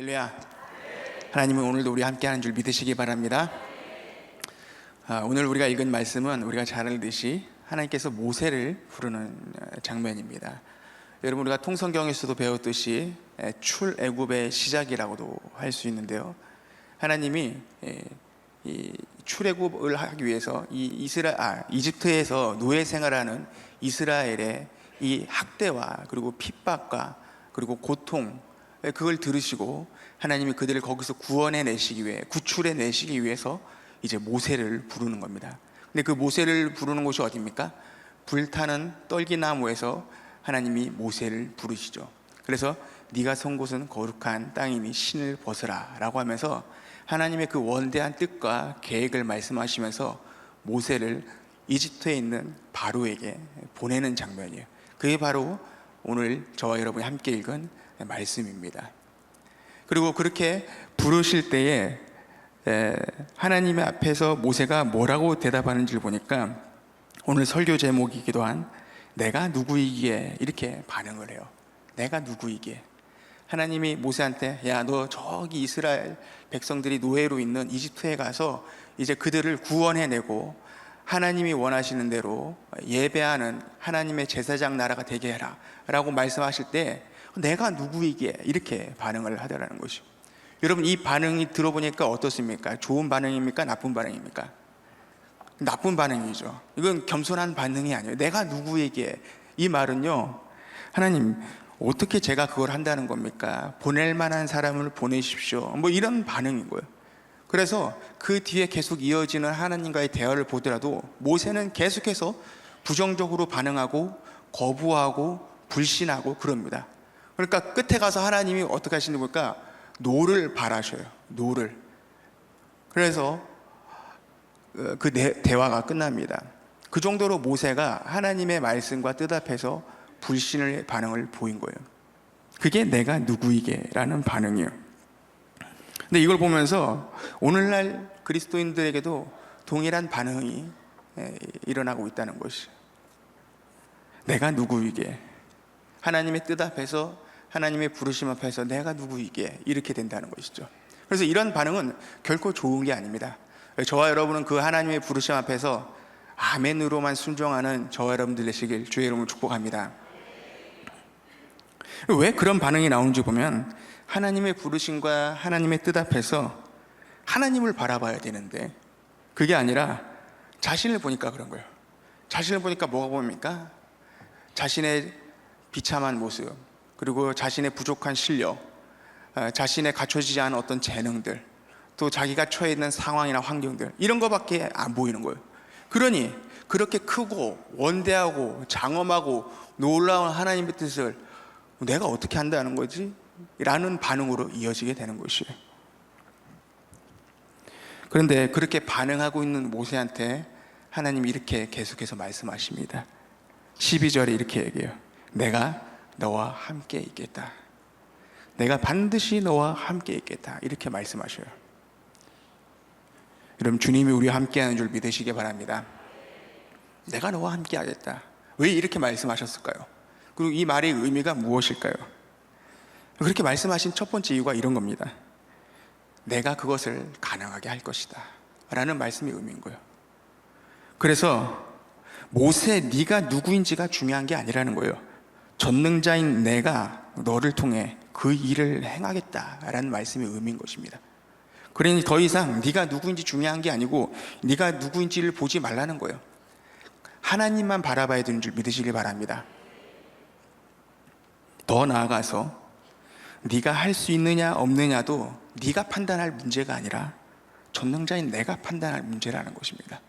할렐루야. 하나님은 오늘도 우리 함께하는 줄 믿으시기 바랍니다. 오늘 우리가 읽은 말씀은 우리가 잘 알듯이 하나님께서 모세를 부르는 장면입니다. 여러분, 우리가 통성경에서도 배웠듯이 출애굽의 시작이라고도 할 수 있는데요, 하나님이 이 출애굽을 하기 위해서 이집트에서 노예 생활하는 이스라엘의 이 학대와 그리고 핍박과 그리고 고통, 그걸 들으시고 하나님이 그들을 거기서 구출해 내시기 위해서 이제 모세를 부르는 겁니다. 근데 그 모세를 부르는 곳이 어디입니까? 불타는 떨기나무에서 하나님이 모세를 부르시죠. 그래서 네가 선 곳은 거룩한 땅이니 신을 벗으라 라고 하면서 하나님의 그 원대한 뜻과 계획을 말씀하시면서 모세를 이집트에 있는 바로에게 보내는 장면이에요. 그게 바로 오늘 저와 여러분이 함께 읽은 말씀입니다. 그리고 그렇게 부르실 때에 하나님의 앞에서 모세가 뭐라고 대답하는지를 보니까 오늘 설교 제목이기도 한 내가 누구이기에 이렇게 반응을 해요. 내가 누구이기에. 하나님이 모세한테 야, 너 저기 이스라엘 백성들이 노예로 있는 이집트에 가서 이제 그들을 구원해내고 하나님이 원하시는 대로 예배하는 하나님의 제사장 나라가 되게 해라 라고 말씀하실 때 내가 누구이기에 이렇게 반응을 하더라는 것이죠. 여러분, 이 반응이 들어보니까 어떻습니까? 좋은 반응입니까? 나쁜 반응입니까? 나쁜 반응이죠. 이건 겸손한 반응이 아니에요. 내가 누구에게. 이 말은요, 하나님 어떻게 제가 그걸 한다는 겁니까? 보낼 만한 사람을 보내십시오, 뭐 이런 반응인 거예요. 그래서 그 뒤에 계속 이어지는 하나님과의 대화를 보더라도 모세는 계속해서 부정적으로 반응하고 거부하고 불신하고 그럽니다. 그러니까 끝에 가서 하나님이 어떻게 하시는 겁니까? 노를 바라셔요. 노를. 그래서 그 대화가 끝납니다. 그 정도로 모세가 하나님의 말씀과 뜻 앞에서 불신의 반응을 보인 거예요. 그게 내가 누구이게 라는 반응이에요. 근데 이걸 보면서 오늘날 그리스도인들에게도 동일한 반응이 일어나고 있다는 것이, 내가 누구이게, 하나님의 뜻 앞에서 하나님의 부르심 앞에서 내가 누구이게 이렇게 된다는 것이죠. 그래서 이런 반응은 결코 좋은 게 아닙니다. 저와 여러분은 그 하나님의 부르심 앞에서 아멘으로만 순종하는 저와 여러분들 되시길 주의 이름으로 축복합니다. 왜 그런 반응이 나오는지 보면 하나님의 부르심과 하나님의 뜻 앞에서 하나님을 바라봐야 되는데 그게 아니라 자신을 보니까 그런 거예요. 자신을 보니까 뭐가 보입니까? 자신의 비참한 모습, 그리고 자신의 부족한 실력, 자신의 갖춰지지 않은 어떤 재능들, 또 자기가 처해 있는 상황이나 환경들, 이런 거밖에 안 보이는 거예요. 그러니 그렇게 크고 원대하고 장엄하고 놀라운 하나님의 뜻을 내가 어떻게 한다는 거지? 라는 반응으로 이어지게 되는 것이에요. 그런데 그렇게 반응하고 있는 모세한테 하나님이 이렇게 계속해서 말씀하십니다. 12절에 이렇게 얘기해요. 내가 너와 함께 있겠다. 내가 반드시 너와 함께 있겠다. 이렇게 말씀하셔요. 여러분, 주님이 우리와 함께하는 줄 믿으시기 바랍니다. 내가 너와 함께 하겠다. 왜 이렇게 말씀하셨을까요? 그리고 이 말의 의미가 무엇일까요? 그렇게 말씀하신 첫 번째 이유가 이런 겁니다. 내가 그것을 가능하게 할 것이다 라는 말씀의 의미인 거예요. 그래서 모세, 네가 누구인지가 중요한 게 아니라는 거예요. 전능자인 내가 너를 통해 그 일을 행하겠다라는 말씀의 의미인 것입니다. 그러니 더 이상 네가 누구인지 중요한 게 아니고 네가 누구인지를 보지 말라는 거예요. 하나님만 바라봐야 되는 줄 믿으시길 바랍니다. 더 나아가서 네가 할 수 있느냐 없느냐도 네가 판단할 문제가 아니라 전능자인 내가 판단할 문제라는 것입니다.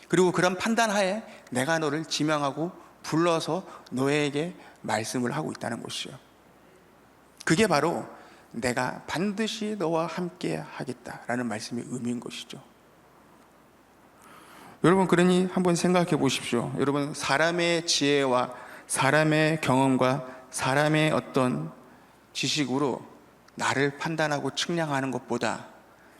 그리고 그런 판단하에 내가 너를 지명하고 불러서 너에게 말씀을 하고 있다는 것이죠. 그게 바로 내가 반드시 너와 함께 하겠다라는 말씀의 의미인 것이죠. 여러분, 그러니 한번 생각해 보십시오. 여러분, 사람의 지혜와 사람의 경험과 사람의 어떤 지식으로 나를 판단하고 측량하는 것보다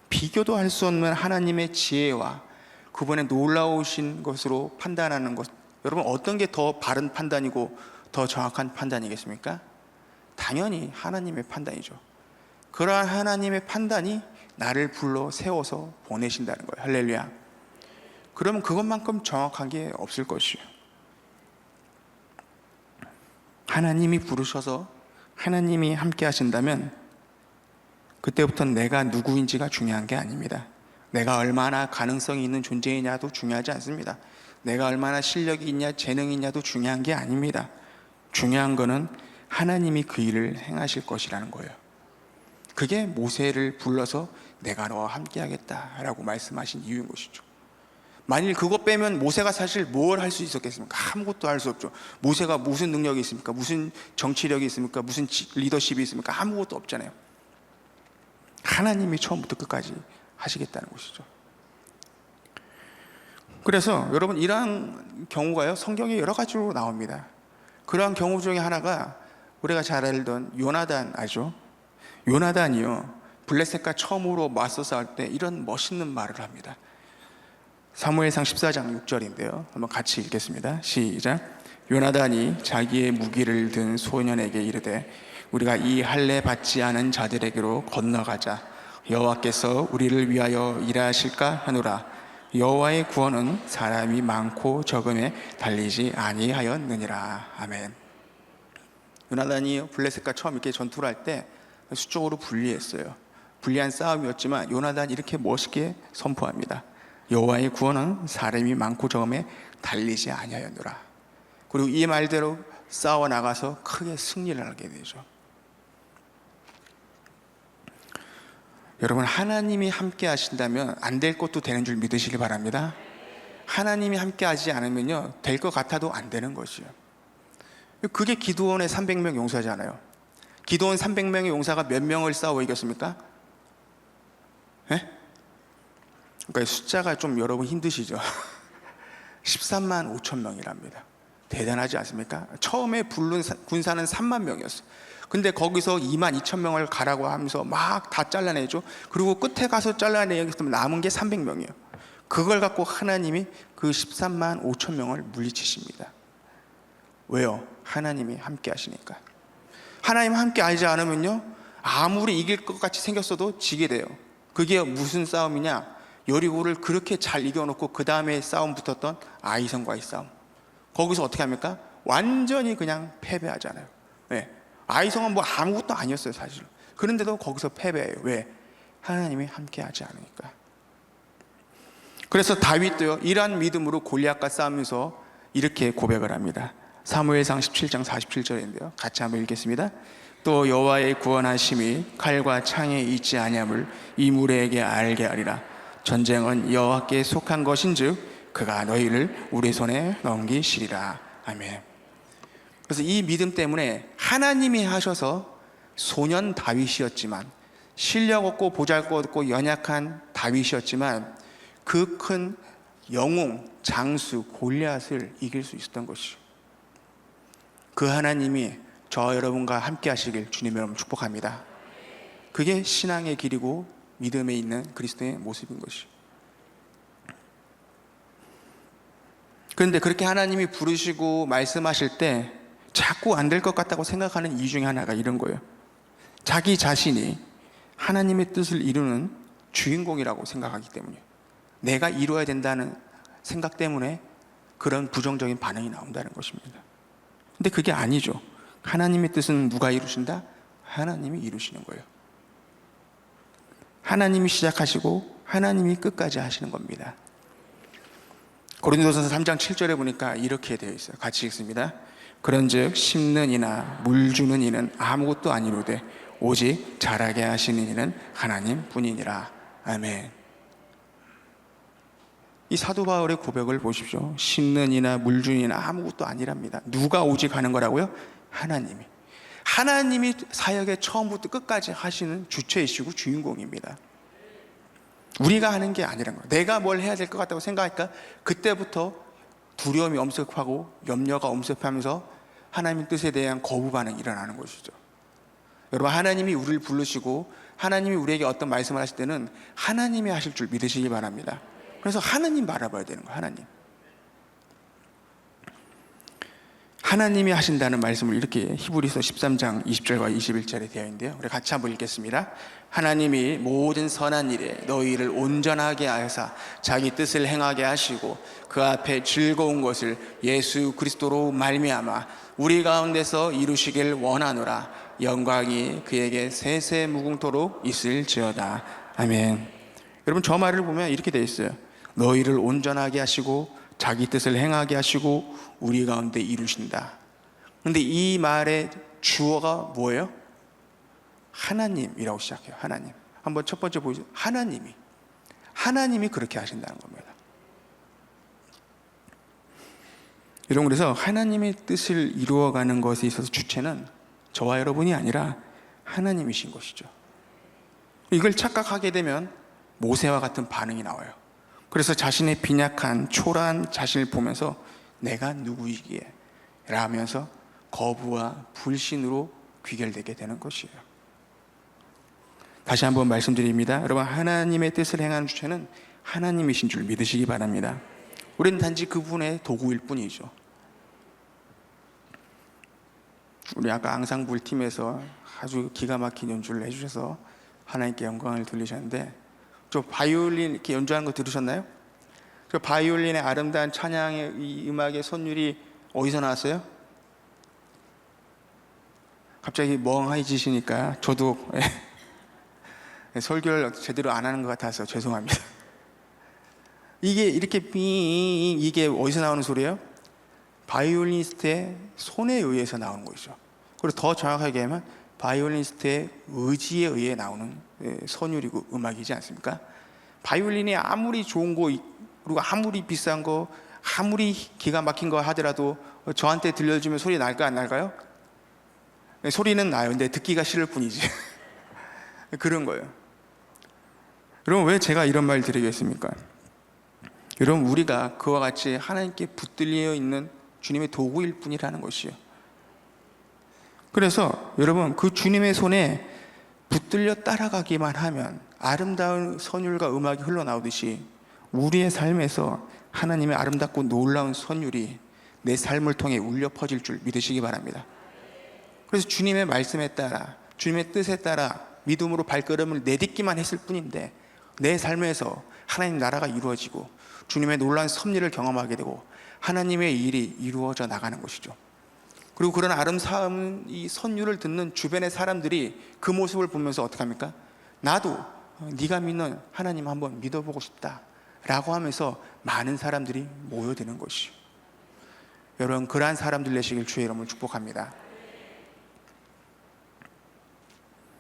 비교도 할 수 없는 하나님의 지혜와 그분의 놀라우신 것으로 판단하는 것, 여러분, 어떤 게 더 바른 판단이고 더 정확한 판단이겠습니까? 당연히 하나님의 판단이죠. 그러한 하나님의 판단이 나를 불러 세워서 보내신다는 거예요. 할렐루야. 그러면 그것만큼 정확한 게 없을 것이에요. 하나님이 부르셔서 하나님이 함께 하신다면 그때부터는 내가 누구인지가 중요한 게 아닙니다. 내가 얼마나 가능성이 있는 존재이냐도 중요하지 않습니다. 내가 얼마나 실력이 있냐, 재능이 있냐도 중요한 게 아닙니다. 중요한 거는 하나님이 그 일을 행하실 것이라는 거예요. 그게 모세를 불러서 내가 너와 함께 하겠다라고 말씀하신 이유인 것이죠. 만일 그거 빼면 모세가 사실 뭘 할 수 있었겠습니까? 아무것도 할 수 없죠. 모세가 무슨 능력이 있습니까? 무슨 정치력이 있습니까? 무슨 리더십이 있습니까? 아무것도 없잖아요. 하나님이 처음부터 끝까지 하시겠다는 것이죠. 그래서 여러분, 이러한 경우가요, 성경에 여러 가지로 나옵니다. 그러한 경우 중에 하나가 우리가 잘 알던 요나단 알죠? 요나단이요, 블레셋과 처음으로 맞서 싸울 때 이런 멋있는 말을 합니다. 사무엘상 14장 6절인데요. 한번 같이 읽겠습니다. 시작. 요나단이 자기의 무기를 든 소년에게 이르되 우리가 이 할례 받지 않은 자들에게로 건너가자. 여호와께서 우리를 위하여 일하실까 하노라. 여호와의 구원은 사람이 많고 적음에 달리지 아니하였느니라. 아멘. 요나단이 블레셋과 처음 이렇게 전투를 할 때 수적으로 불리했어요. 불리한 싸움이었지만 요나단이 이렇게 멋있게 선포합니다. 여호와의 구원은 사람이 많고 적음에 달리지 아니하였노라. 그리고 이 말대로 싸워 나가서 크게 승리를 하게 되죠. 여러분, 하나님이 함께 하신다면 안 될 것도 되는 줄 믿으시기 바랍니다. 하나님이 함께 하지 않으면요, 될 것 같아도 안 되는 것이에요. 그게 기드온의 300명 용사잖아요. 기드온 300명의 용사가 몇 명을 싸워 이겼습니까? 네? 그러니까 숫자가 좀 여러분 힘드시죠? 13만 5천 명이랍니다. 대단하지 않습니까? 처음에 부른 군사는 3만 명이었어요. 근데 거기서 2만 2천 명을 가라고 하면서 막 다 잘라내죠. 그리고 끝에 가서 잘라내면 남은 게 300명이에요. 그걸 갖고 하나님이 그 13만 5천 명을 물리치십니다. 왜요? 하나님이 함께 하시니까. 하나님 함께 하지 않으면요, 아무리 이길 것 같이 생겼어도 지게 돼요. 그게 무슨 싸움이냐? 여리고를 그렇게 잘 이겨놓고 그 다음에 싸움 붙었던 아이성과의 싸움. 거기서 어떻게 합니까? 완전히 그냥 패배하잖아요. 네. 아이성은 뭐 아무것도 아니었어요, 사실. 그런데도 거기서 패배해요. 왜? 하나님이 함께 하지 않으니까. 그래서 다윗도요, 이러한 믿음으로 골리앗과 싸우면서 이렇게 고백을 합니다. 사무엘상 17장 47절인데요. 같이 한번 읽겠습니다. 또 여호와의 구원하심이 칼과 창에 있지 아니함을 이 무리에게 알게 하리라. 전쟁은 여호와께 속한 것인즉 그가 너희를 우리 손에 넘기시리라. 아멘. 그래서 이 믿음 때문에 하나님이 하셔서 소년 다윗이었지만, 실력 없고 보잘것없고 연약한 다윗이었지만 그 큰 영웅 장수 골리앗을 이길 수 있었던 것이죠. 그 하나님이 저 여러분과 함께 하시길 주님 여러분 축복합니다. 그게 신앙의 길이고 믿음에 있는 그리스도의 모습인 것이죠. 그런데 그렇게 하나님이 부르시고 말씀하실 때 자꾸 안 될 것 같다고 생각하는 이유 중에 하나가 이런 거예요. 자기 자신이 하나님의 뜻을 이루는 주인공이라고 생각하기 때문이에요. 내가 이루어야 된다는 생각 때문에 그런 부정적인 반응이 나온다는 것입니다. 근데 그게 아니죠. 하나님의 뜻은 누가 이루신다? 하나님이 이루시는 거예요. 하나님이 시작하시고 하나님이 끝까지 하시는 겁니다. 고린도전서 3장 7절에 보니까 이렇게 되어 있어요. 같이 읽습니다. 그런즉 심는 이나 물 주는 이는 아무것도 아니로되 오직 자라게 하시는 이는 하나님 뿐이니라. 아멘. 이 사도 바울의 고백을 보십시오. 심는 이나 물 주는 이는 아무것도 아니랍니다. 누가 오직 하는 거라고요? 하나님이. 하나님이 사역의 처음부터 끝까지 하시는 주체이시고 주인공입니다. 우리가 하는 게 아니란 거예요. 내가 뭘 해야 될 것 같다고 생각하니까 그때부터 두려움이 엄습하고 염려가 엄습하면서 하나님의 뜻에 대한 거부 반응이 일어나는 것이죠. 여러분, 하나님이 우리를 부르시고 하나님이 우리에게 어떤 말씀을 하실 때는 하나님이 하실 줄 믿으시기 바랍니다. 그래서 하나님 바라봐야 되는 거예요. 하나님이 하신다는 말씀을 이렇게 히브리서 13장 20절과 21절에 되어 있는데요. 우리 같이 한번 읽겠습니다. 하나님이 모든 선한 일에 너희를 온전하게 하사 자기 뜻을 행하게 하시고 그 앞에 즐거운 것을 예수 그리스도로 말미암아 우리 가운데서 이루시길 원하노라. 영광이 그에게 세세 무궁토록 있을지어다. 아멘. 여러분, 저 말을 보면 이렇게 되어 있어요. 너희를 온전하게 하시고 자기 뜻을 행하게 하시고 우리 가운데 이루신다. 그런데 이 말의 주어가 뭐예요? 하나님이라고 시작해요. 하나님. 한번 첫 번째 보이죠? 하나님이 그렇게 하신다는 겁니다. 여러분, 그래서 하나님의 뜻을 이루어가는 것에 있어서 주체는 저와 여러분이 아니라 하나님이신 것이죠. 이걸 착각하게 되면 모세와 같은 반응이 나와요. 그래서 자신의 빈약한 초라한 자신을 보면서 내가 누구이기에 라면서 거부와 불신으로 귀결되게 되는 것이에요. 다시 한번 말씀드립니다. 여러분, 하나님의 뜻을 행하는 주체는 하나님이신 줄 믿으시기 바랍니다. 우리는 단지 그분의 도구일 뿐이죠. 우리 아까 앙상블팀에서 아주 기가 막힌 연주를 해주셔서 하나님께 영광을 돌리셨는데, 저 바이올린 이렇게 연주하는 거 들으셨나요? 저 바이올린의 아름다운 찬양의 이 음악의 선율이 어디서 나왔어요? 갑자기 멍해지시니까 저도 설교를 제대로 안 하는 것 같아서 죄송합니다. 이게 이렇게 이게 어디서 나오는 소리예요? 바이올리니스트의 손에 의해서 나오는 것이죠. 그리고 더 정확하게 하면 바이올리니스트의 의지에 의해 나오는 선율이고 음악이지 않습니까? 바이올린이 아무리 좋은 거 그리고 아무리 비싼 거 아무리 기가 막힌 거 하더라도 저한테 들려주면 소리 날까 안 날까요? 소리는 나요. 근데 듣기가 싫을 뿐이지. 그런 거예요. 여러분, 왜 제가 이런 말 드리겠습니까? 여러분, 우리가 그와 같이 하나님께 붙들려 있는 주님의 도구일 뿐이라는 것이요. 그래서 여러분, 그 주님의 손에 붙들려 따라가기만 하면 아름다운 선율과 음악이 흘러나오듯이 우리의 삶에서 하나님의 아름답고 놀라운 선율이 내 삶을 통해 울려 퍼질 줄 믿으시기 바랍니다. 그래서 주님의 말씀에 따라, 주님의 뜻에 따라 믿음으로 발걸음을 내딛기만 했을 뿐인데 내 삶에서 하나님 나라가 이루어지고 주님의 놀라운 섭리를 경험하게 되고 하나님의 일이 이루어져 나가는 것이죠. 그리고 그런 아름다운 이 선율을 듣는 주변의 사람들이 그 모습을 보면서 어떻게 합니까? 나도 네가 믿는 하나님 한번 믿어보고 싶다 라고 하면서 많은 사람들이 모여드는 것이죠. 여러분, 그러한 사람들 되시길 주의 이름으로 축복합니다.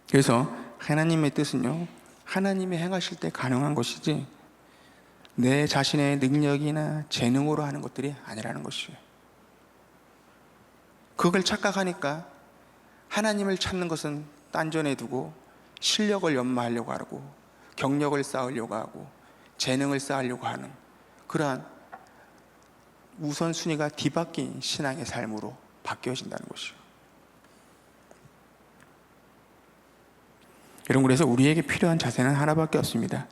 그래서 하나님의 뜻은요, 하나님이 행하실 때 가능한 것이지 내 자신의 능력이나 재능으로 하는 것들이 아니라는 것이에요. 그걸 착각하니까 하나님을 찾는 것은 딴전에 두고 실력을 연마하려고 하고 경력을 쌓으려고 하고 재능을 쌓으려고 하는 그러한 우선순위가 뒤바뀐 신앙의 삶으로 바뀌어진다는 것이에요. 여러분, 그래서 우리에게 필요한 자세는 하나밖에 없습니다.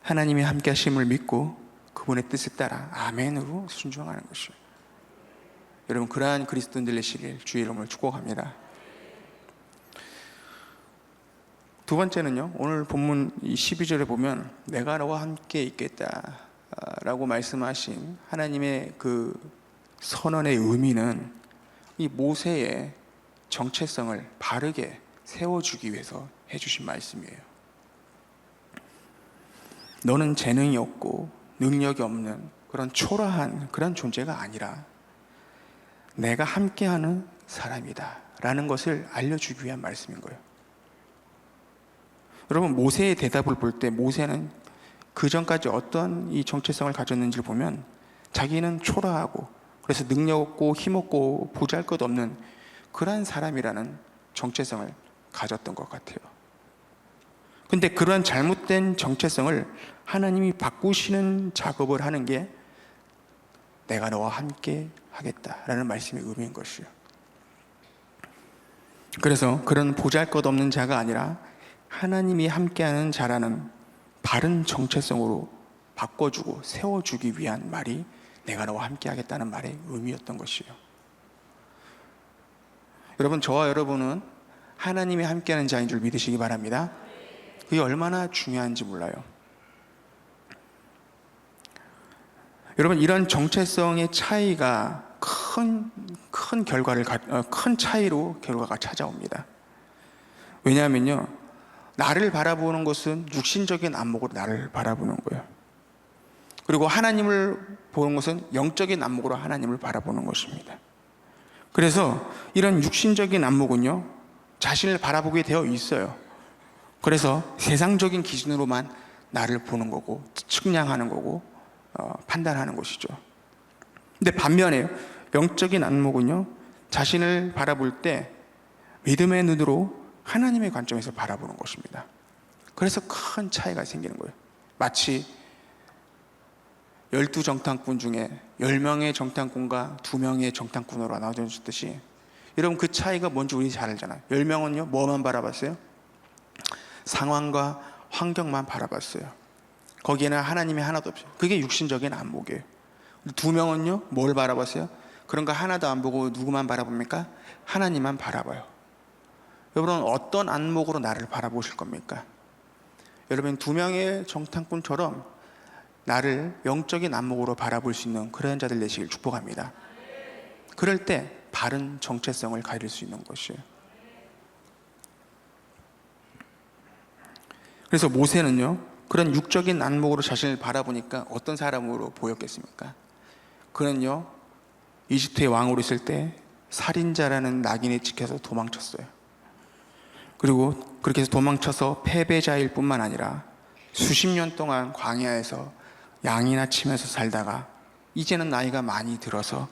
하나님이 함께 하심을 믿고 그분의 뜻에 따라 아멘으로 순종하는 것이에요. 여러분, 그러한 그리스도인들 되시길 주의 이름으로 축복합니다. 두 번째는요, 오늘 본문 12절에 보면 내가 너와 함께 있겠다 라고 말씀하신 하나님의 그 선언의 의미는 이 모세의 정체성을 바르게 세워주기 위해서 해주신 말씀이에요. 너는 재능이 없고 능력이 없는 그런 초라한 그런 존재가 아니라 내가 함께하는 사람이다 라는 것을 알려주기 위한 말씀인 거예요. 여러분, 모세의 대답을 볼 때 모세는 그 전까지 어떤 이 정체성을 가졌는지를 보면 자기는 초라하고 그래서 능력 없고 힘 없고 보잘것없는 그러한 사람이라는 정체성을 가졌던 것 같아요. 근데 그러한 잘못된 정체성을 하나님이 바꾸시는 작업을 하는 게 내가 너와 함께 하겠다라는 말씀의 의미인 것이에요. 그래서 그런 보잘것없는 자가 아니라 하나님이 함께하는 자라는 바른 정체성으로 바꿔주고 세워주기 위한 말이 내가 너와 함께 하겠다는 말의 의미였던 것이에요. 여러분, 저와 여러분은 하나님이 함께하는 자인 줄 믿으시기 바랍니다. 그게 얼마나 중요한지 몰라요. 여러분, 이런 정체성의 차이가 큰 차이로 결과가 찾아옵니다. 왜냐하면요, 나를 바라보는 것은 육신적인 안목으로 나를 바라보는 거예요. 그리고 하나님을 보는 것은 영적인 안목으로 하나님을 바라보는 것입니다. 그래서 이런 육신적인 안목은요, 자신을 바라보게 되어 있어요. 그래서 세상적인 기준으로만 나를 보는 거고, 측량하는 거고, 판단하는 것이죠. 근데 반면에 영적인 안목은요, 자신을 바라볼 때 믿음의 눈으로 하나님의 관점에서 바라보는 것입니다. 그래서 큰 차이가 생기는 거예요. 마치 12정탐꾼 중에 10명의 정탐꾼과 2명의 정탐꾼으로 나눠졌듯이, 여러분, 그 차이가 뭔지 우리 잘 알잖아요. 10명은요, 뭐만 바라봤어요? 상황과 환경만 바라봤어요. 거기에는 하나님이 하나도 없어요. 그게 육신적인 안목이에요. 2명은요, 뭘 바라봤어요? 그런 거 하나도 안 보고 누구만 바라봅니까? 하나님만 바라봐요. 여러분, 어떤 안목으로 나를 바라보실 겁니까? 여러분, 2명의 정탐꾼처럼 나를 영적인 안목으로 바라볼 수 있는 그런 자들 되시길 축복합니다. 그럴 때 바른 정체성을 가질 수 있는 것이에요. 그래서 모세는요, 그런 육적인 안목으로 자신을 바라보니까 어떤 사람으로 보였겠습니까? 그는요, 이집트의 왕으로 있을 때 살인자라는 낙인에 찍혀서 도망쳤어요. 그리고 그렇게 해서 도망쳐서 패배자일 뿐만 아니라 수십 년 동안 광야에서 양이나 치면서 살다가 이제는 나이가 많이 들어서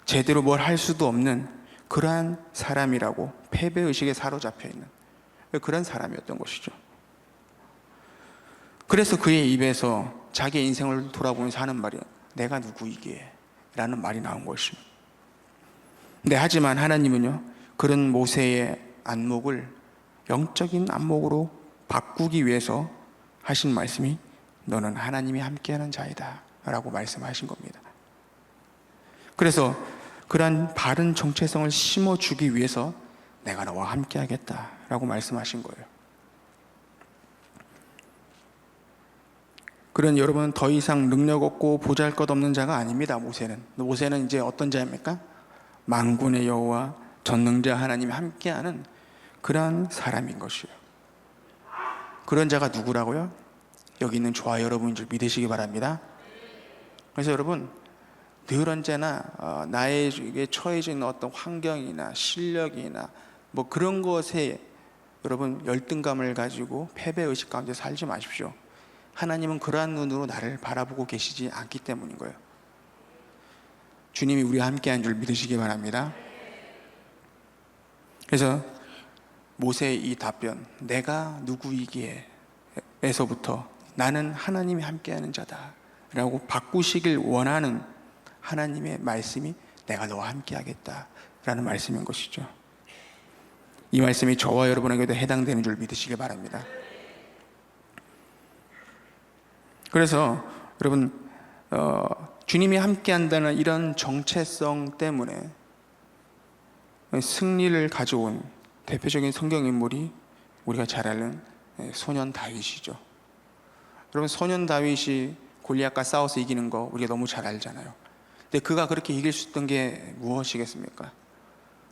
제대로 뭘 할 수도 없는 그러한 사람이라고, 패배의식에 사로잡혀 있는 그런 사람이었던 것이죠. 그래서 그의 입에서 자기의 인생을 돌아보면서 하는 말이 내가 누구이기에? 라는 말이 나온 것입니다. 근데 하지만 하나님은요, 그런 모세의 안목을 영적인 안목으로 바꾸기 위해서 하신 말씀이 너는 하나님이 함께하는 자이다 라고 말씀하신 겁니다. 그래서 그러한 바른 정체성을 심어주기 위해서 내가 너와 함께하겠다 라고 말씀하신 거예요. 그런 여러분, 더 이상 능력 없고 보잘것없는 자가 아닙니다. 모세는 이제 어떤 자입니까? 만군의 여호와 전능자 하나님이 함께하는 그런 사람인 것이에요. 그런 자가 누구라고요? 여기 있는 저와 여러분인 줄 믿으시기 바랍니다. 그래서 여러분, 늘 언제나 나에게 처해진 어떤 환경이나 실력이나 뭐 그런 것에 여러분 열등감을 가지고 패배의식 가운데 살지 마십시오. 하나님은 그러한 눈으로 나를 바라보고 계시지 않기 때문인 거예요. 주님이 우리와 함께한 줄 믿으시기 바랍니다. 그래서 모세의 이 답변, 내가 누구이기에 에서부터 나는 하나님이 함께하는 자다 라고 바꾸시길 원하는 하나님의 말씀이 내가 너와 함께하겠다 라는 말씀인 것이죠. 이 말씀이 저와 여러분에게도 해당되는 줄 믿으시기 바랍니다. 그래서 여러분, 주님이 함께한다는 이런 정체성 때문에 승리를 가져온 대표적인 성경인물이 우리가 잘 아는 소년 다윗이죠. 여러분, 소년 다윗이 골리앗과 싸워서 이기는 거 우리가 너무 잘 알잖아요. 근데 그가 그렇게 이길 수 있던 게 무엇이겠습니까?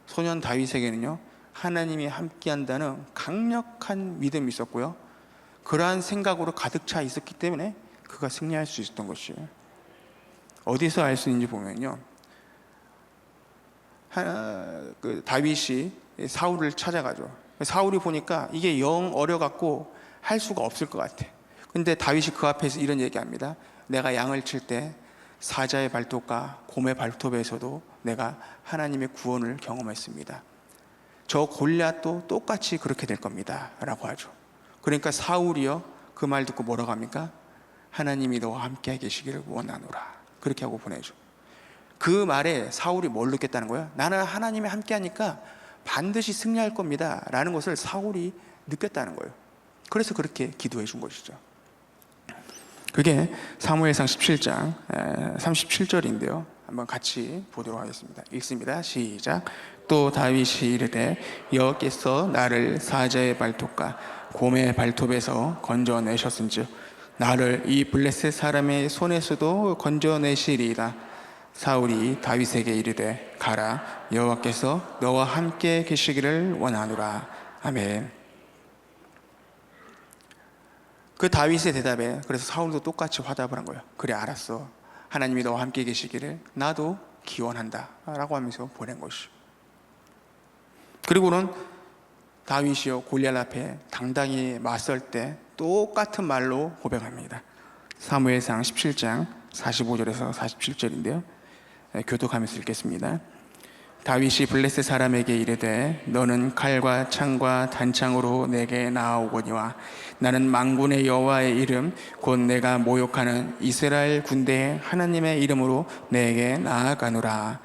소년 다윗에게는요, 하나님이 함께한다는 강력한 믿음이 있었고요, 그러한 생각으로 가득 차 있었기 때문에 그가 승리할 수 있었던 것이에요. 어디서 알 수 있는지 보면요, 다윗이 사울을 찾아가죠. 사울이 보니까 이게 영 어려갖고 할 수가 없을 것 같아. 근데 다윗이 그 앞에서 이런 얘기합니다. 내가 양을 칠 때 사자의 발톱과 곰의 발톱에서도 내가 하나님의 구원을 경험했습니다. 저 골리앗도 똑같이 그렇게 될 겁니다 라고 하죠. 그러니까 사울이요, 그 말 듣고 뭐라고 합니까? 하나님이 너와 함께 계시기를 원하노라, 그렇게 하고 보내죠. 그 말에 사울이 뭘 느꼈다는 거예요? 나는 하나님이 함께 하니까 반드시 승리할 겁니다 라는 것을 사울이 느꼈다는 거예요. 그래서 그렇게 기도해 준 것이죠. 그게 사무엘상 17장 37절인데요 한번 같이 보도록 하겠습니다. 읽습니다. 시작. 또 다윗이 이르되 여호와께서 나를 사자의 발톱과 곰의 발톱에서 건져내셨은즉 나를 이 블레셋 사람의 손에서도 건져내시리이다. 사울이 다윗에게 이르되 가라, 여호와께서 너와 함께 계시기를 원하노라. 아멘. 그 다윗의 대답에 그래서 사울도 똑같이 화답을 한 거예요. 그래, 알았어. 하나님이 너와 함께 계시기를 나도 기원한다 라고 하면서 보낸 것이죠. 그리고는 다윗이요 골리앗 앞에 당당히 맞설 때 똑같은 말로 고백합니다. 사무엘상 17장 45절에서 47절인데요. 교독하면서 읽겠습니다. 다윗이 블레셋 사람에게 이르되 너는 칼과 창과 단창으로 내게 나아오거니와 나는 만군의 여호와의 이름 곧 내가 모욕하는 이스라엘 군대의 하나님의 이름으로 내게 나아가노라.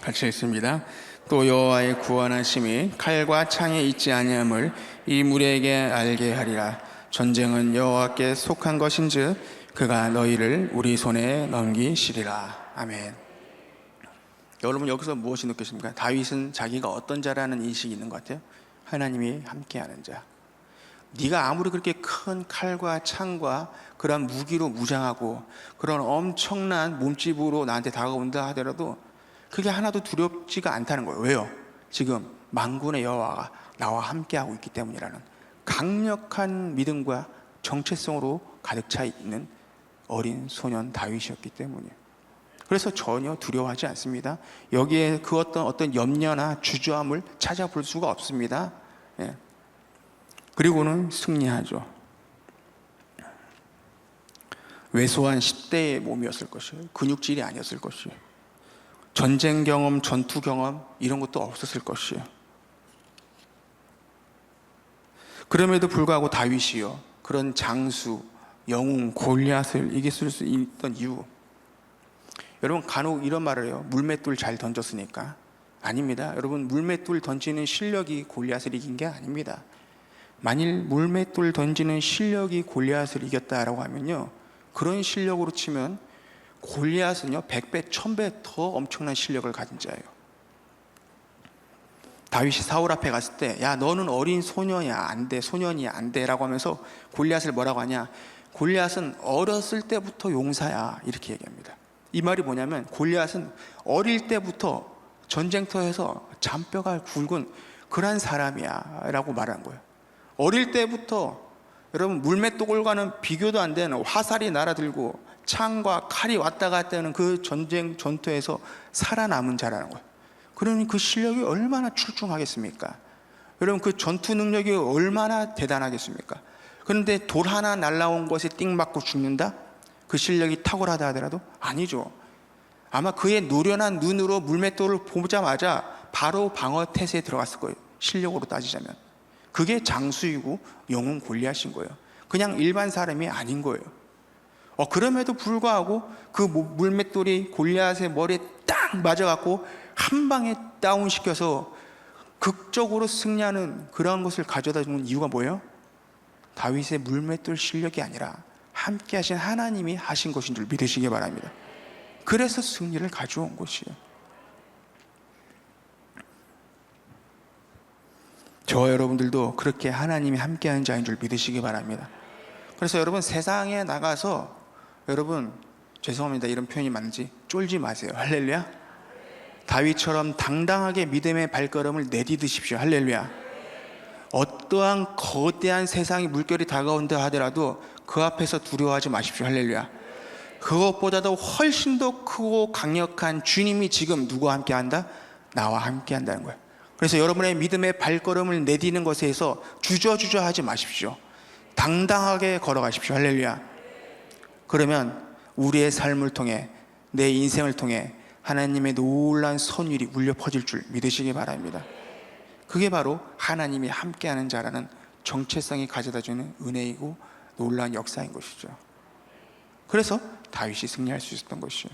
같이 읽습니다. 또 여호와의 구원하심이 칼과 창에 있지 아니함을 이 무리에게 알게 하리라. 전쟁은 여호와께 속한 것인즉 그가 너희를 우리 손에 넘기시리라. 아멘. 여러분 여기서 무엇이 느껴집니까? 다윗은 자기가 어떤 자라는 인식이 있는 것 같아요. 하나님이 함께하는 자. 네가 아무리 그렇게 큰 칼과 창과 그런 무기로 무장하고 그런 엄청난 몸집으로 나한테 다가온다 하더라도 그게 하나도 두렵지가 않다는 거예요. 왜요? 지금 만군의 여호와가 나와 함께하고 있기 때문이라는 강력한 믿음과 정체성으로 가득 차 있는 어린 소년 다윗이었기 때문이에요. 그래서 전혀 두려워하지 않습니다. 여기에 그 어떤 염려나 주저함을 찾아볼 수가 없습니다. 예. 그리고는 승리하죠. 왜소한 10대의 몸이었을 것이에요. 근육질이 아니었을 것이에요. 전쟁 경험, 전투 경험 이런 것도 없었을 것이에요. 그럼에도 불구하고 다윗이요 그런 장수, 영웅, 골리앗을 이길 수 있던 이유, 여러분 간혹 이런 말을 해요. 물맷돌 잘 던졌으니까. 아닙니다. 여러분 물맷돌 던지는 실력이 골리앗을 이긴 게 아닙니다. 만일 물맷돌 던지는 실력이 골리앗을 이겼다라고 하면요 그런 실력으로 치면 골리앗은요 100배, 1000배 더 엄청난 실력을 가진 자예요. 다윗이 사울 앞에 갔을 때 야 너는 어린 소년이야 안돼, 소년이야 안돼 라고 하면서 골리앗을 뭐라고 하냐, 골리앗은 어렸을 때부터 용사야 이렇게 얘기합니다. 이 말이 뭐냐면 골리앗은 어릴 때부터 전쟁터에서 잔뼈가 굵은 그런 사람이야 라고 말하는 거예요. 어릴 때부터 여러분 물맷돌과는 비교도 안 되는 화살이 날아들고 창과 칼이 왔다 갔다 하는 그 전쟁 전투에서 살아남은 자라는 거예요. 그러니 그 실력이 얼마나 출중하겠습니까? 여러분 그 전투 능력이 얼마나 대단하겠습니까? 그런데 돌 하나 날라온 것에 띵 맞고 죽는다? 그 실력이 탁월하다 하더라도 아니죠. 아마 그의 노련한 눈으로 물맷돌을 보자마자 바로 방어태세에 들어갔을 거예요. 실력으로 따지자면 그게 장수이고 영웅 골리앗인 거예요. 그냥 일반 사람이 아닌 거예요. 그럼에도 불구하고 그 물맷돌이 골리앗의 머리에 딱 맞아갖고 한 방에 다운시켜서 극적으로 승리하는 그러한 것을 가져다 주는 이유가 뭐예요? 다윗의 물맷돌 실력이 아니라 함께 하신 하나님이 하신 것인 줄 믿으시기 바랍니다. 그래서 승리를 가져온 것이에요. 저와 여러분들도 그렇게 하나님이 함께하는 자인 줄 믿으시기 바랍니다. 그래서 여러분 세상에 나가서 여러분 죄송합니다 이런 표현이 맞는지 쫄지 마세요. 할렐루야. 다윗처럼 당당하게 믿음의 발걸음을 내디디십시오. 할렐루야. 어떠한 거대한 세상의 물결이 다가온다 하더라도 그 앞에서 두려워하지 마십시오. 할렐루야. 그것보다도 훨씬 더 크고 강력한 주님이 지금 누구와 함께 한다? 나와 함께 한다는 거예요. 그래서 여러분의 믿음의 발걸음을 내디는 것에서 주저주저 하지 마십시오. 당당하게 걸어가십시오. 할렐루야. 그러면 우리의 삶을 통해 내 인생을 통해 하나님의 놀라운 선율이 울려 퍼질 줄 믿으시기 바랍니다. 그게 바로 하나님이 함께하는 자라는 정체성이 가져다주는 은혜이고 놀라운 역사인 것이죠. 그래서 다윗이 승리할 수 있었던 것이죠.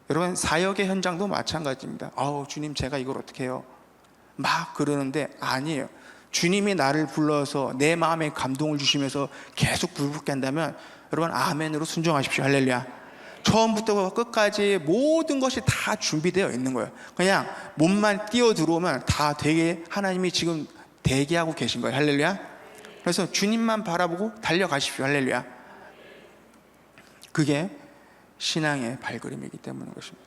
여러분 사역의 현장도 마찬가지입니다. 주님 제가 이걸 어떻게 해요? 막 그러는데 아니에요. 주님이 나를 불러서 내 마음에 감동을 주시면서 계속 불붙게 한다면 여러분 아멘으로 순종하십시오. 할렐루야. 처음부터 끝까지 모든 것이 다 준비되어 있는 거예요. 그냥 몸만 뛰어 들어오면 다 되게 하나님이 지금 대기하고 계신 거예요. 할렐루야. 그래서 주님만 바라보고 달려가십시오. 할렐루야. 그게 신앙의 발걸음이기 때문인 것입니다.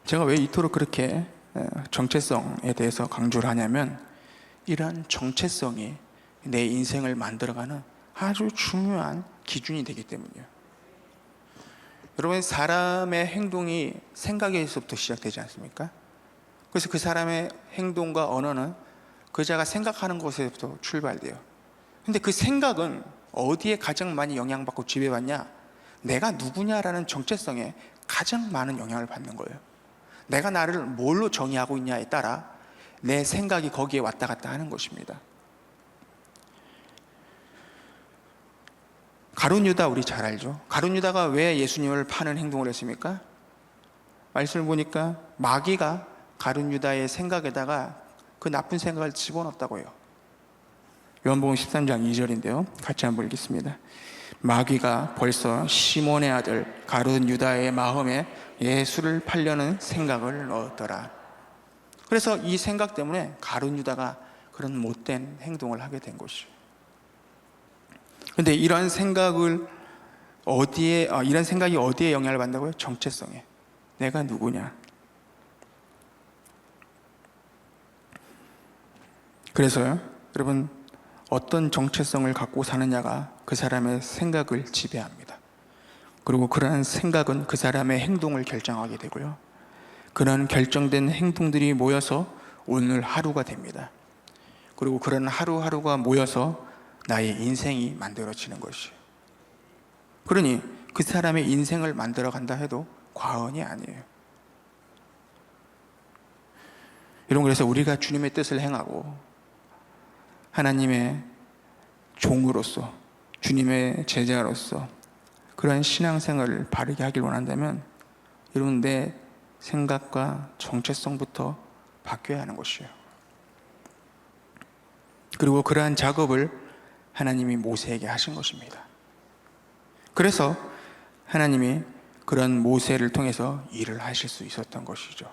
제가 왜 이토록 그렇게 정체성에 대해서 강조를 하냐면, 이러한 정체성이 내 인생을 만들어가는 아주 중요한 기준이 되기 때문이에요. 여러분, 사람의 행동이 생각에서부터 시작되지 않습니까? 그래서 그 사람의 행동과 언어는 그 자가 생각하는 것에서부터 출발돼요. 근데 그 생각은 어디에 가장 많이 영향받고 지배받냐? 내가 누구냐라는 정체성에 가장 많은 영향을 받는 거예요. 내가 나를 뭘로 정의하고 있냐에 따라 내 생각이 거기에 왔다 갔다 하는 것입니다. 가룟 유다 우리 잘 알죠? 가룟 유다가 왜 예수님을 파는 행동을 했습니까? 말씀을 보니까 마귀가 가룟 유다의 생각에다가 그 나쁜 생각을 집어넣었다고 해요. 요한복음 13장 2절인데요. 같이 한번 읽겠습니다. 마귀가 벌써 시몬의 아들 가룟 유다의 마음에 예수를 팔려는 생각을 넣었더라. 그래서 이 생각 때문에 가룟 유다가 그런 못된 행동을 하게 된 것이죠. 그런데 이런 생각이 어디에 영향을 받는다고요? 정체성에. 내가 누구냐? 그래서요, 여러분, 어떤 정체성을 갖고 사느냐가 그 사람의 생각을 지배합니다. 그리고 그러한 생각은 그 사람의 행동을 결정하게 되고요, 그런 결정된 행동들이 모여서 오늘 하루가 됩니다. 그리고 그런 하루하루가 모여서 나의 인생이 만들어지는 것이에요. 그러니 그 사람의 인생을 만들어 간다 해도 과언이 아니에요. 여러분, 그래서 우리가 주님의 뜻을 행하고 하나님의 종으로서, 주님의 제자로서 그러한 신앙생활을 바르게 하길 원한다면, 여러분, 내 생각과 정체성부터 바뀌어야 하는 것이에요. 그리고 그러한 작업을 하나님이 모세에게 하신 것입니다. 그래서 하나님이 그런 모세를 통해서 일을 하실 수 있었던 것이죠.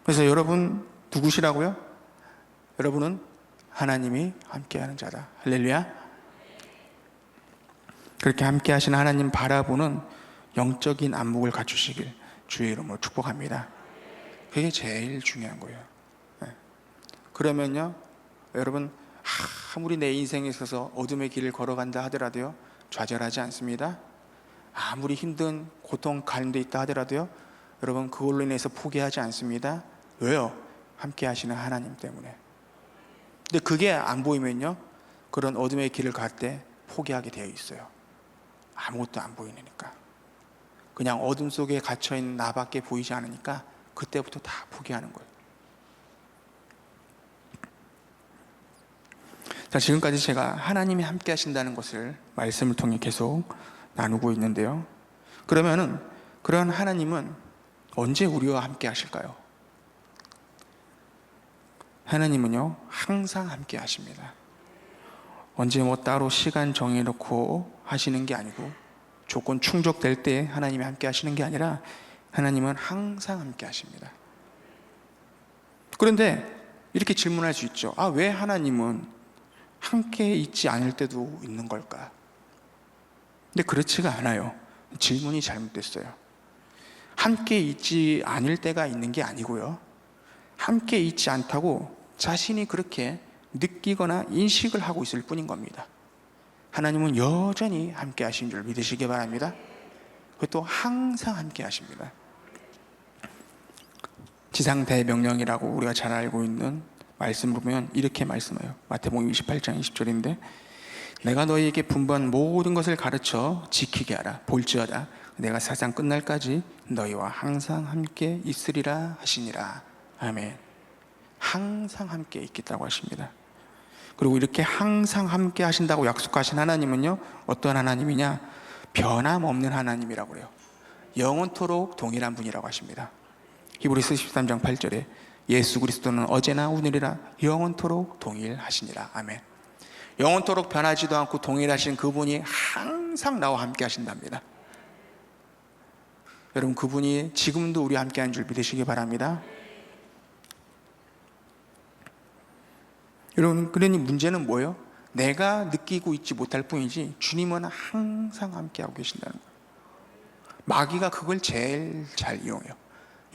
그래서 여러분 누구시라고요? 여러분은 하나님이 함께하는 자다. 할렐루야. 그렇게 함께하시는 하나님 바라보는 영적인 안목을 갖추시길 주의 이름으로 축복합니다. 그게 제일 중요한 거예요. 그러면요, 여러분, 아무리 내 인생에 있어서 어둠의 길을 걸어간다 하더라도요, 좌절하지 않습니다. 아무리 힘든 고통 가운데 있다 하더라도요, 여러분, 그걸로 인해서 포기하지 않습니다. 왜요? 함께 하시는 하나님 때문에. 근데 그게 안 보이면요, 그런 어둠의 길을 갈 때 포기하게 되어 있어요. 아무것도 안 보이니까. 그냥 어둠 속에 갇혀있는 나밖에 보이지 않으니까 그때부터 다 포기하는 거예요. 자, 지금까지 제가 하나님이 함께 하신다는 것을 말씀을 통해 계속 나누고 있는데요, 그러면은 그런 하나님은 언제 우리와 함께 하실까요? 하나님은요, 항상 함께 하십니다. 언제 따로 시간 정해놓고 하시는 게 아니고, 조건 충족될 때 하나님이 함께 하시는 게 아니라 하나님은 항상 함께 하십니다. 그런데 이렇게 질문할 수 있죠. 왜 하나님은 함께 있지 않을 때도 있는 걸까? 근데 그렇지가 않아요. 질문이 잘못됐어요. 함께 있지 않을 때가 있는 게 아니고요, 함께 있지 않다고 자신이 그렇게 느끼거나 인식을 하고 있을 뿐인 겁니다. 하나님은 여전히 함께 하신 줄 믿으시기 바랍니다. 그것도 항상 함께 하십니다. 지상대명령이라고 우리가 잘 알고 있는 말씀을 보면 이렇게 말씀해요. 마태복음 28장 20절인데, 내가 너희에게 분부한 모든 것을 가르쳐 지키게 하라. 볼지어다 내가 세상 끝날까지 너희와 항상 함께 있으리라 하시니라. 아멘. 항상 함께 있겠다고 하십니다. 그리고 이렇게 항상 함께 하신다고 약속하신 하나님은요, 어떤 하나님이냐? 변함없는 하나님이라고 그래요. 영원토록 동일한 분이라고 하십니다. 히브리서 13장 8절에 예수 그리스도는 어제나 오늘이라 영원토록 동일하시니라. 아멘. 영원토록 변하지도 않고 동일하신 그분이 항상 나와 함께 하신답니다. 여러분, 그분이 지금도 우리와 함께 하는 줄 믿으시기 바랍니다. 여러분, 그러니 문제는 뭐예요? 내가 느끼고 있지 못할 뿐이지 주님은 항상 함께 하고 계신다는 거예요. 마귀가 그걸 제일 잘 이용해요.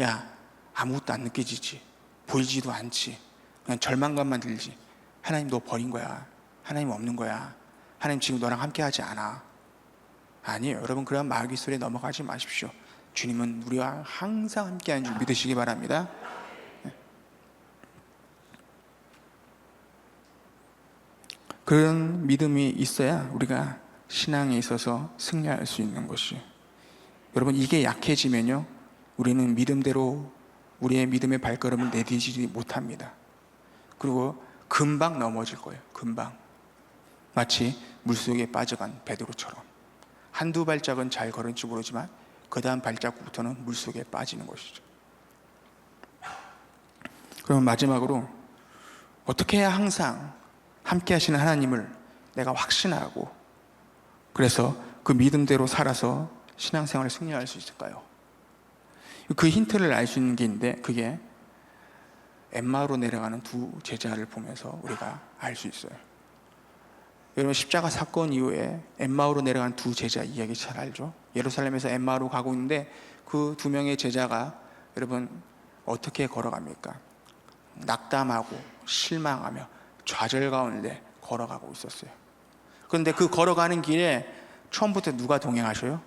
야, 아무것도 안 느껴지지, 보이지도 않지, 그냥 절망감만 들지. 하나님 너 버린 거야. 하나님 없는 거야. 하나님 지금 너랑 함께 하지 않아. 아니에요. 여러분, 그런 마귀 소리에 넘어가지 마십시오. 주님은 우리와 항상 함께 하는 줄 믿으시기 바랍니다. 그런 믿음이 있어야 우리가 신앙에 있어서 승리할 수 있는 것이. 여러분, 이게 약해지면요, 우리는 믿음대로 우리의 믿음의 발걸음을 내디디지 못합니다. 그리고 금방 넘어질 거예요. 금방. 마치 물속에 빠져간 베드로처럼 한두 발짝은 잘 걸을지 모르지만 그 다음 발자국부터는 물속에 빠지는 것이죠. 그럼 마지막으로 어떻게 해야 항상 함께 하시는 하나님을 내가 확신하고 그래서 그 믿음대로 살아서 신앙생활을 승리할 수 있을까요? 그 힌트를 알 수 있는 게 있는데, 그게 엠마오로 내려가는 두 제자를 보면서 우리가 알 수 있어요. 여러분, 십자가 사건 이후에 엠마오로 내려간 두 제자 이야기 잘 알죠? 예루살렘에서 엠마오로 가고 있는데 그 두 명의 제자가 여러분 어떻게 걸어갑니까? 낙담하고 실망하며 좌절 가운데 걸어가고 있었어요. 그런데 그 걸어가는 길에 처음부터 누가 동행하셔요?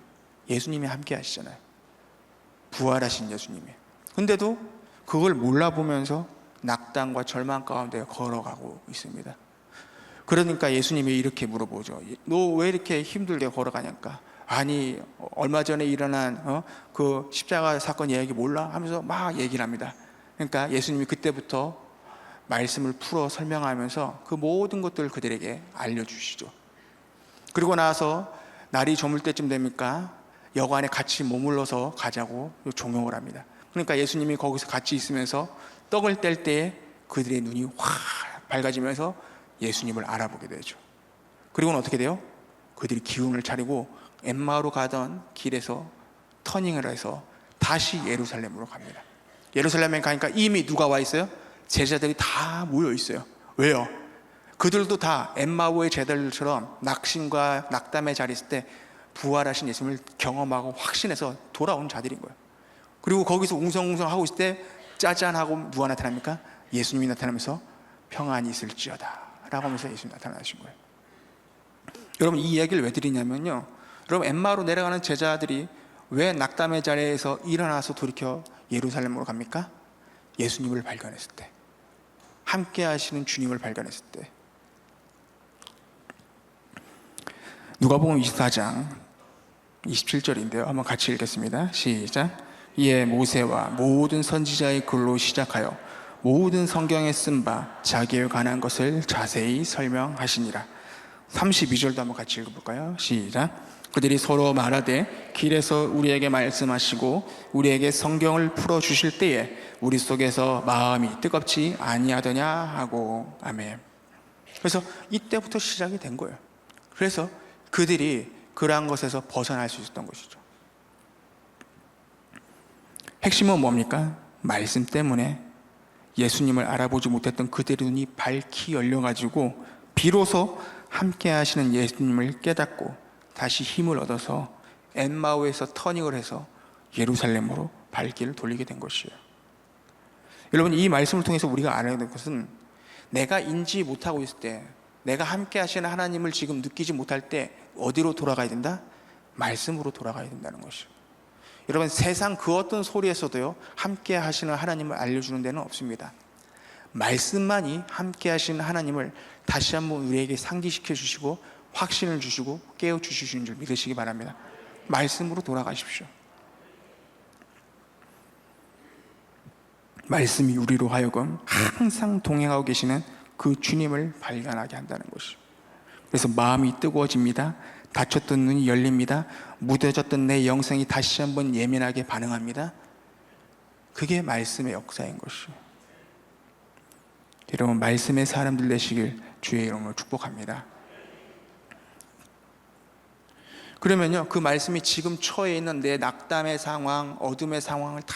예수님이 함께 하시잖아요. 부활하신 예수님이. 근데도 그걸 몰라보면서 낙담과 절망 가운데 걸어가고 있습니다. 그러니까 예수님이 이렇게 물어보죠. 너 왜 이렇게 힘들게 걸어가냐니까. 아니, 얼마 전에 일어난 그 십자가 사건 이야기 몰라? 하면서 막 얘기를 합니다. 그러니까 예수님이 그때부터 말씀을 풀어 설명하면서 그 모든 것들을 그들에게 알려주시죠. 그리고 나서 날이 저물 때쯤 되니까 여관에 같이 머물러서 가자고 종용을 합니다. 그러니까 예수님이 거기서 같이 있으면서 떡을 뗄 때에 그들의 눈이 확 밝아지면서 예수님을 알아보게 되죠. 그리고는 어떻게 돼요? 그들이 기운을 차리고 엠마오로 가던 길에서 터닝을 해서 다시 예루살렘으로 갑니다. 예루살렘에 가니까 이미 누가 와 있어요? 제자들이 다 모여 있어요. 왜요? 그들도 다 엠마오의 제자들처럼 낙심과 낙담에 자리 있을 때 부활하신 예수님을 경험하고 확신해서 돌아온 자들인 거예요. 그리고 거기서 웅성웅성하고 있을 때 짜잔하고 누가 나타납니까? 예수님이 나타나면서 평안이 있을지어다 라고 하면서 예수님이 나타나신 거예요. 여러분, 이 이야기를 왜 드리냐면요, 여러분, 엠마오로 내려가는 제자들이 왜 낙담의 자리에서 일어나서 돌이켜 예루살렘으로 갑니까? 예수님을 발견했을 때, 함께 하시는 주님을 발견했을 때. 누가복음 24장 27절인데요. 한번 같이 읽겠습니다. 시작. 이에 모세와 모든 선지자의 글로 시작하여 모든 성경에 쓴 바 자기에 관한 것을 자세히 설명하시니라. 32절도 한번 같이 읽어볼까요? 시작. 그들이 서로 말하되 길에서 우리에게 말씀하시고 우리에게 성경을 풀어주실 때에 우리 속에서 마음이 뜨겁지 아니하더냐 하고. 아멘. 그래서 이때부터 시작이 된 거예요. 그래서 그들이 그러한 것에서 벗어날 수 있었던 것이죠. 핵심은 뭡니까? 말씀 때문에 예수님을 알아보지 못했던 그들의 눈이 밝히 열려가지고 비로소 함께 하시는 예수님을 깨닫고 다시 힘을 얻어서 엠마오에서 터닝을 해서 예루살렘으로 발길을 돌리게 된 것이에요. 여러분, 이 말씀을 통해서 우리가 알아야 될 것은 내가 인지 못하고 있을 때, 내가 함께 하시는 하나님을 지금 느끼지 못할 때 어디로 돌아가야 된다? 말씀으로 돌아가야 된다는 것이에요. 여러분, 세상 그 어떤 소리에서도요, 함께 하시는 하나님을 알려주는 데는 없습니다. 말씀만이 함께 하시는 하나님을 다시 한번 우리에게 상기시켜 주시고 확신을 주시고 깨워 주시는 줄 믿으시기 바랍니다. 말씀으로 돌아가십시오. 말씀이 우리로 하여금 항상 동행하고 계시는 그 주님을 발견하게 한다는 것이죠. 그래서 마음이 뜨거워집니다. 닫혔던 눈이 열립니다. 무뎌졌던 내 영성이 다시 한번 예민하게 반응합니다. 그게 말씀의 역사인 것이죠. 여러분, 말씀의 사람들 되시길 주의 이름으로 축복합니다. 그러면요, 그 말씀이 지금 처해 있는 내 낙담의 상황, 어둠의 상황을 다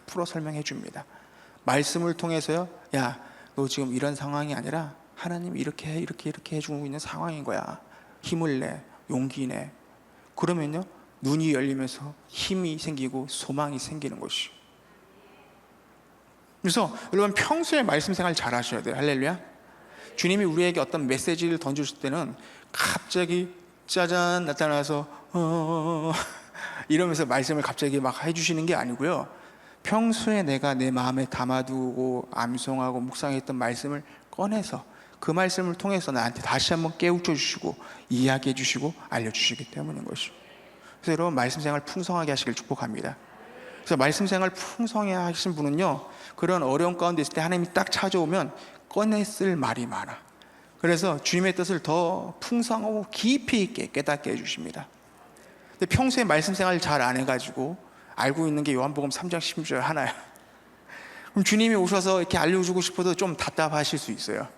풀어 설명해 줍니다. 말씀을 통해서요, 야, 너 지금 이런 상황이 아니라 하나님이 이렇게 해주고 있는 상황인 거야. 힘을 내, 용기 내. 그러면요, 눈이 열리면서 힘이 생기고 소망이 생기는 것이요. 그래서 여러분, 평소에 말씀 생활 잘 하셔야 돼요. 할렐루야. 주님이 우리에게 어떤 메시지를 던져줄 때는 갑자기 짜잔 나타나서 이러면서 말씀을 갑자기 막 해주시는 게 아니고요, 평소에 내가 내 마음에 담아두고 암송하고 묵상했던 말씀을 꺼내서 그 말씀을 통해서 나한테 다시 한번 깨우쳐 주시고 이야기해 주시고 알려주시기 때문인 것이죠. 그래서 여러분, 말씀 생활 풍성하게 하시길 축복합니다. 그래서 말씀 생활 풍성하게 하신 분은요, 그런 어려운 가운데 있을 때 하나님이 딱 찾아오면 꺼냈을 말이 많아. 그래서 주님의 뜻을 더 풍성하고 깊이 있게 깨닫게 해주십니다. 근데 평소에 말씀 생활을 잘 안 해가지고 알고 있는 게 요한복음 3장 10절 하나야. 그럼 주님이 오셔서 이렇게 알려주고 싶어도 좀 답답하실 수 있어요.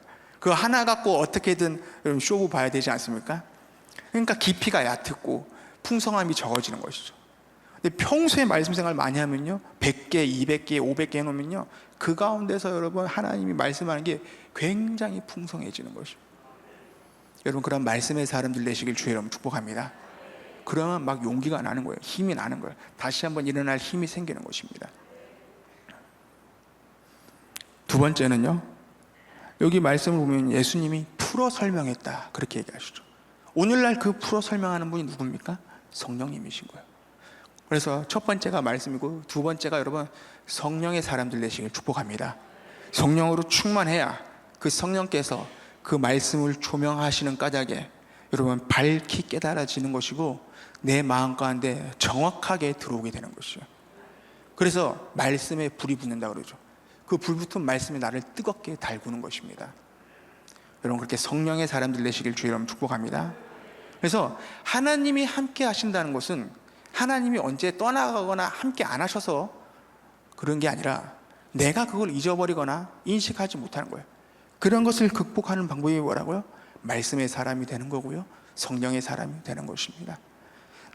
그 하나 갖고 어떻게든 쇼부 봐야 되지 않습니까? 그러니까 깊이가 얕고 풍성함이 적어지는 것이죠. 근데 평소에 말씀 생활 많이 하면요, 100개, 200개, 500개 해놓으면요, 그 가운데서 여러분 하나님이 말씀하는 게 굉장히 풍성해지는 것이죠. 여러분, 그런 말씀의 사람들 되시길 주의 이름으로 축복합니다. 그러면 막 용기가 나는 거예요. 힘이 나는 거예요. 다시 한번 일어날 힘이 생기는 것입니다. 두 번째는요, 여기 말씀을 보면 예수님이 풀어 설명했다, 그렇게 얘기하시죠. 오늘날 그 풀어 설명하는 분이 누굽니까? 성령님이신 거예요. 그래서 첫 번째가 말씀이고, 두 번째가 여러분 성령의 사람들 되시길 축복합니다. 성령으로 충만해야 그 성령께서 그 말씀을 조명하시는 까닭에 여러분 밝히 깨달아지는 것이고, 내 마음 가운데 정확하게 들어오게 되는 것이죠. 그래서 말씀에 불이 붙는다 그러죠. 그 불붙은 말씀이 나를 뜨겁게 달구는 것입니다. 여러분, 그렇게 성령의 사람들 되시길 주의 이름으로 축복합니다. 그래서 하나님이 함께 하신다는 것은 하나님이 언제 떠나가거나 함께 안 하셔서 그런 게 아니라 내가 그걸 잊어버리거나 인식하지 못하는 거예요. 그런 것을 극복하는 방법이 뭐라고요? 말씀의 사람이 되는 거고요, 성령의 사람이 되는 것입니다.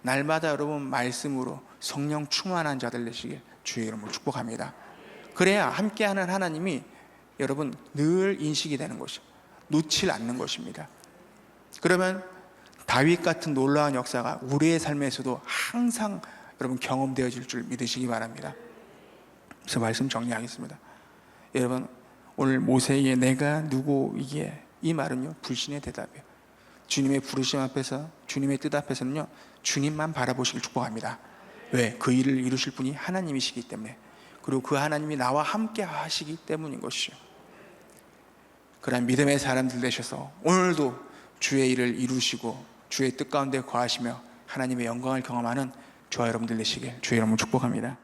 날마다 여러분 말씀으로 성령 충만한 자들 되시길 주의 이름으로 축복합니다. 그래야 함께하는 하나님이 여러분 늘 인식이 되는 것이죠. 놓칠 않는 것입니다. 그러면 다윗 같은 놀라운 역사가 우리의 삶에서도 항상 여러분 경험되어질 줄 믿으시기 바랍니다. 그래서 말씀 정리하겠습니다. 여러분, 오늘 모세의 내가 누구이기에, 이 말은요 불신의 대답이에요. 주님의 부르심 앞에서, 주님의 뜻 앞에서는요 주님만 바라보시길 축복합니다. 왜? 그 일을 이루실 분이 하나님이시기 때문에, 그리고 그 하나님이 나와 함께 하시기 때문인 것이죠. 그런 믿음의 사람들 되셔서 오늘도 주의 일을 이루시고 주의 뜻 가운데 거하시며 하나님의 영광을 경험하는 저와 여러분들 되시길 주의 이름으로 축복합니다.